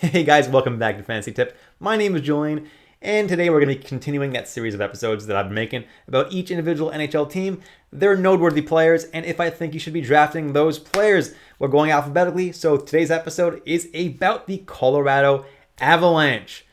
Hey guys, welcome back to Fantasy Tip. My name is Julian, and today we're going to be continuing that series of episodes that I've been making about each individual NHL team, their noteworthy players, and if I think you should be drafting those players. We're going alphabetically, so today's episode is about the Colorado Avalanche.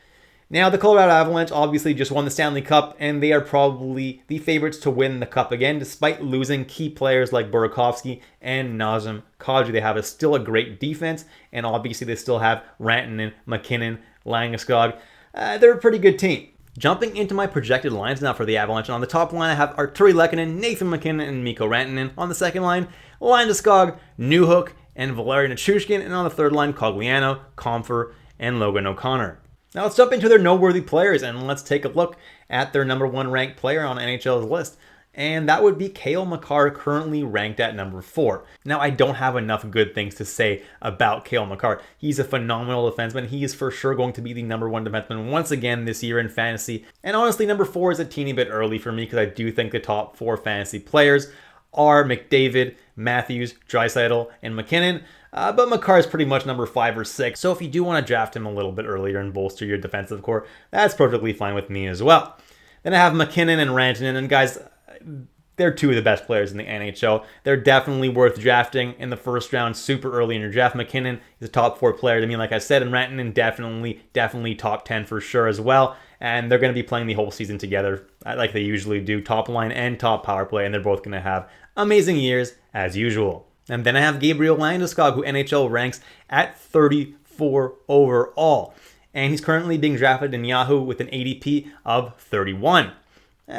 Now, the Colorado Avalanche obviously just won the Stanley Cup, and they are probably the favorites to win the Cup again, despite losing key players like Burakovsky and Nazem Kadri. They have still a great defense, and obviously they still have Rantanen, MacKinnon, Landeskog. They're a pretty good team. Jumping into my projected lines now for the Avalanche. And on the top line, I have Artturi Lehkonen, Nathan MacKinnon, and Mikko Rantanen. On the second line, Landeskog, Newhook, and Valeri Nichushkin. And on the third line, Cogliano, Comfer, and Logan O'Connor. Now let's jump into their noteworthy players and let's take a look at their number one ranked player on NHL's list. And that would be Cale Makar, currently ranked at number 4. Now, I don't have enough good things to say about Cale Makar. He's a phenomenal defenseman. He is for sure going to be the number 1 defenseman once again this year in fantasy. And honestly, number 4 is a teeny bit early for me because I do think the top 4 fantasy players are McDavid, Matthews, Draisaitl, and MacKinnon. But Makar is pretty much number 5 or 6. So if you do want to draft him a little bit earlier and bolster your defensive core, that's perfectly fine with me as well. Then I have MacKinnon and Rantanen. And guys, they're two of the best players in the NHL. They're definitely worth drafting in the first round super early in your draft. MacKinnon is a top 4 player to me, like I said, and Rantanen definitely top 10 for sure as well. And they're going to be playing the whole season together like they usually do, top line and top power play, and they're both going to have amazing years as usual. And then I have Gabriel Landeskog, who NHL ranks at 34 overall. And he's currently being drafted in Yahoo with an ADP of 31.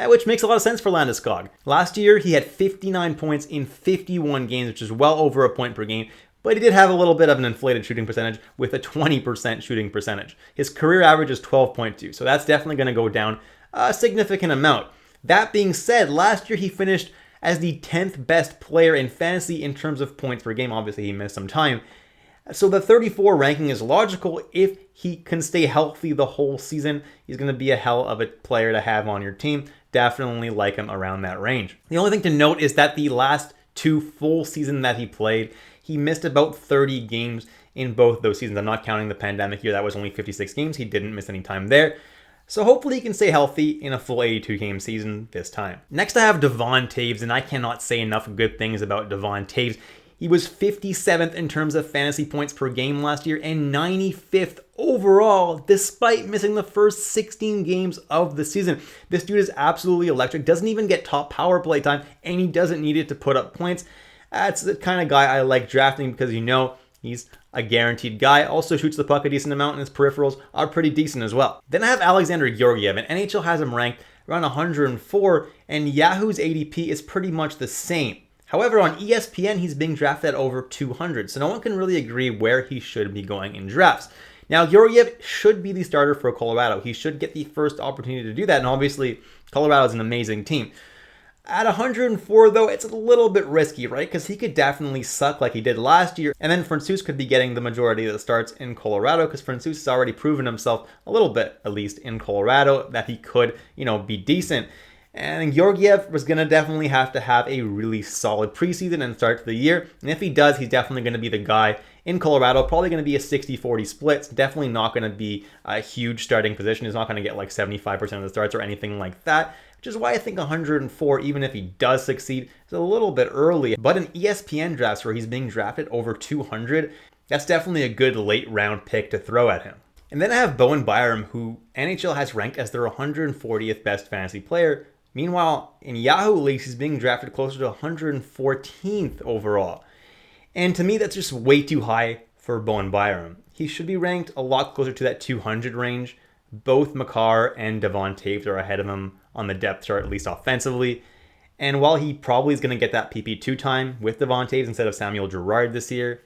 Which makes a lot of sense for Landeskog. Last year, he had 59 points in 51 games, which is well over a point per game. But he did have a little bit of an inflated shooting percentage with a 20% shooting percentage. His career average is 12.2, so that's definitely going to go down a significant amount. That being said, last year he finished as the 10th best player in fantasy in terms of points per game. Obviously, he missed some time. So the 34 ranking is logical. If he can stay healthy the whole season, he's going to be a hell of a player to have on your team. Definitely like him around that range. The only thing to note is that the last 2 full seasons that he played, he missed about 30 games in both those seasons. I'm not counting the pandemic year. That was only 56 games. He didn't miss any time there. So hopefully he can stay healthy in a full 82-game season this time. Next, I have Devon Toews, and I cannot say enough good things about Devon Toews. He was 57th in terms of fantasy points per game last year and 95th overall, despite missing the first 16 games of the season. This dude is absolutely electric, doesn't even get top power play time, and he doesn't need it to put up points. That's the kind of guy I like drafting because he's a guaranteed guy. Also shoots the puck a decent amount, and his peripherals are pretty decent as well. Then I have Alexandar Georgiev, and NHL has him ranked around 104, and Yahoo's ADP is pretty much the same. However, on ESPN, he's being drafted at over 200, so no one can really agree where he should be going in drafts. Now, Georgiev should be the starter for Colorado. He should get the first opportunity to do that, and obviously, Colorado is an amazing team. At 104, though, it's a little bit risky, right? Because he could definitely suck like he did last year. And then Francouz could be getting the majority of the starts in Colorado because Francouz has already proven himself a little bit, at least in Colorado, that he could, be decent. And Georgiev was going to definitely have to have a really solid preseason and start to the year. And if he does, he's definitely going to be the guy in Colorado. Probably going to be a 60-40 split. It's definitely not going to be a huge starting position. He's not going to get like 75% of the starts or anything like that. Which is why I think 104, even if he does succeed, is a little bit early. But in ESPN drafts where he's being drafted over 200, that's definitely a good late round pick to throw at him. And then I have Bowen Byram, who NHL has ranked as their 140th best fantasy player. Meanwhile, in Yahoo leagues, he's being drafted closer to 114th overall. And to me, that's just way too high for Bowen Byram. He should be ranked a lot closer to that 200 range. Both Makar and Devon Toews are ahead of him on the depth chart, at least offensively. And while he probably is going to get that PP2 time with Devon Toews instead of Samuel Girard this year,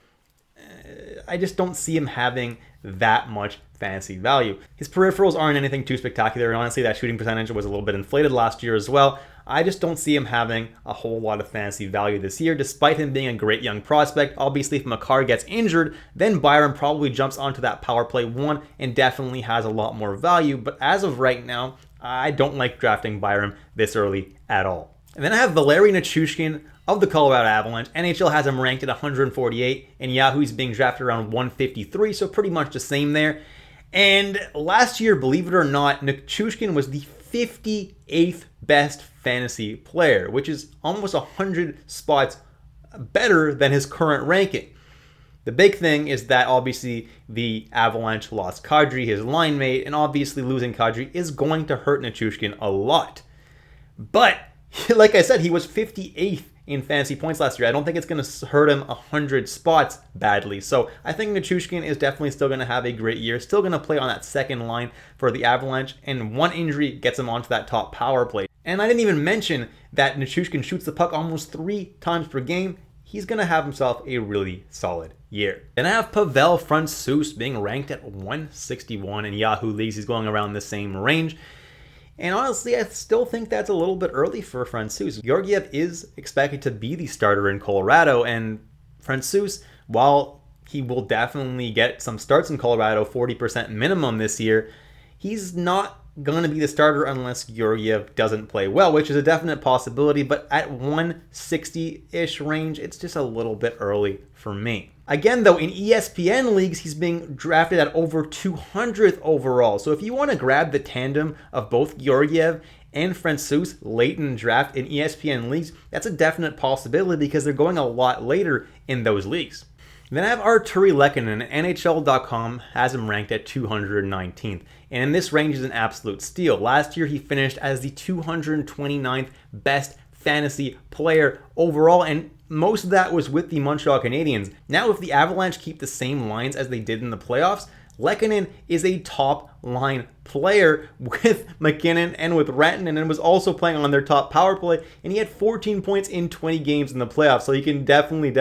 I just don't see him having that much fantasy value. His peripherals aren't anything too spectacular, and honestly, that shooting percentage was a little bit inflated last year as well. I just don't see him having a whole lot of fantasy value this year, despite him being a great young prospect. Obviously, if Makar gets injured, then Byram probably jumps onto that power play 1 and definitely has a lot more value. But as of right now, I don't like drafting Byram this early at all. And then I have Valeri Nichushkin of the Colorado Avalanche. NHL has him ranked at 148, and Yahoo he's being drafted around 153, so pretty much the same there. And last year, believe it or not, Nichushkin was the 58th best fantasy player, which is almost 100 spots better than his current ranking. The big thing is that obviously the Avalanche lost Kadri, his line mate, and obviously losing Kadri is going to hurt Nichushkin a lot. But, like I said, he was 58th in fantasy points last year. I don't think it's going to hurt him 100 spots badly. So I think Nichushkin is definitely still going to have a great year, still going to play on that second line for the Avalanche, and one injury gets him onto that top power play. And I didn't even mention that Nichushkin shoots the puck almost 3 times per game. He's going to have himself a really solid year. Then I have Pavel Francouz being ranked at 161 in Yahoo leagues. He's going around the same range. And honestly, I still think that's a little bit early for Francouz. Georgiev is expected to be the starter in Colorado, and Francouz, while he will definitely get some starts in Colorado, 40% minimum this year, he's not going to be the starter unless Georgiev doesn't play well, which is a definite possibility, but at 160-ish range, it's just a little bit early for me. Again, though, in ESPN leagues, he's being drafted at over 200th overall. So if you want to grab the tandem of both Georgiev and Francouz late in the draft in ESPN leagues, that's a definite possibility because they're going a lot later in those leagues. Then I have Artturi Lehkonen. NHL.com has him ranked at 219th. And in this range is an absolute steal. Last year, he finished as the 229th best fantasy player overall, and most of that was with the Montreal Canadiens. Now, if the Avalanche keep the same lines as they did in the playoffs, Lehkonen is a top line player with MacKinnon and with Rantanen, and was also playing on their top power play, and he had 14 points in 20 games in the playoffs, so he can definitely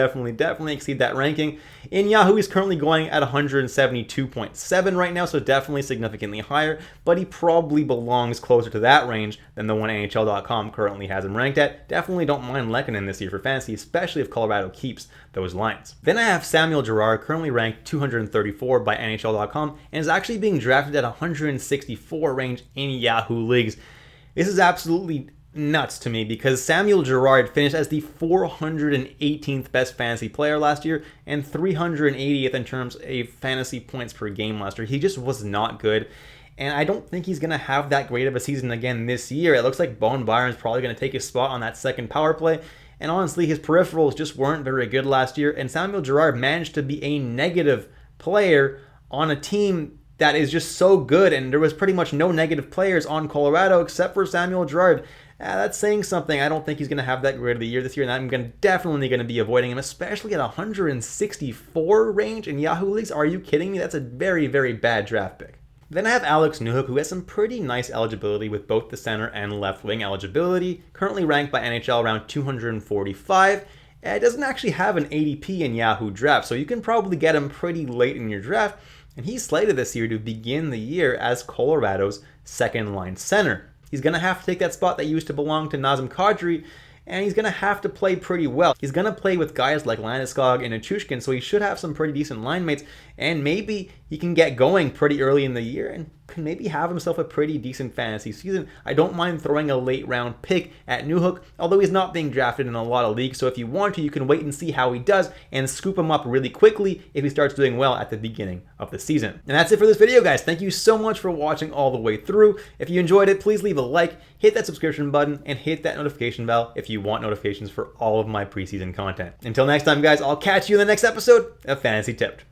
exceed that ranking. In Yahoo, he's currently going at 172.7 right now, so definitely significantly higher, but he probably belongs closer to that range than the one NHL.com currently has him ranked at. Definitely don't mind Lehkonen this year for fantasy, especially if Colorado keeps those lines. Then I have Samuel Girard, currently ranked 234 by NHL.com, and is actually being drafted at 164 range in Yahoo leagues. This is absolutely nuts to me because Samuel Girard finished as the 418th best fantasy player last year and 380th in terms of fantasy points per game last year. He just was not good, and I don't think he's going to have that great of a season again this year. It looks like Bowen Byram is probably going to take his spot on that second power play, and honestly, his peripherals just weren't very good last year, and Samuel Girard managed to be a negative player on a team that is just so good, and there was pretty much no negative players on Colorado except for Samuel Girard. That's saying something. I don't think he's going to have that great of the year this year, and I'm definitely going to be avoiding him, especially at 164 range in Yahoo leagues. Are you kidding me? That's a very, very bad draft pick. Then I have Alex Newhook, who has some pretty nice eligibility with both the center and left wing eligibility, currently ranked by NHL around 245. It doesn't actually have an ADP in Yahoo draft, so you can probably get him pretty late in your draft, and he's slated this year to begin the year as Colorado's second line center. He's going to have to take that spot that used to belong to Nazem Kadri, and he's going to have to play pretty well. He's going to play with guys like Landeskog and Nichushkin, so he should have some pretty decent line mates, and maybe he can get going pretty early in the year and can maybe have himself a pretty decent fantasy season. I don't mind throwing a late round pick at Newhook, although he's not being drafted in a lot of leagues, so if you want to, you can wait and see how he does and scoop him up really quickly if he starts doing well at the beginning of the season. And that's it for this video, guys. Thank you so much for watching all the way through. If you enjoyed it, please leave a like, hit that subscription button, and hit that notification bell if you want notifications for all of my preseason content. Until next time, guys, I'll catch you in the next episode of Fantasy Tipped.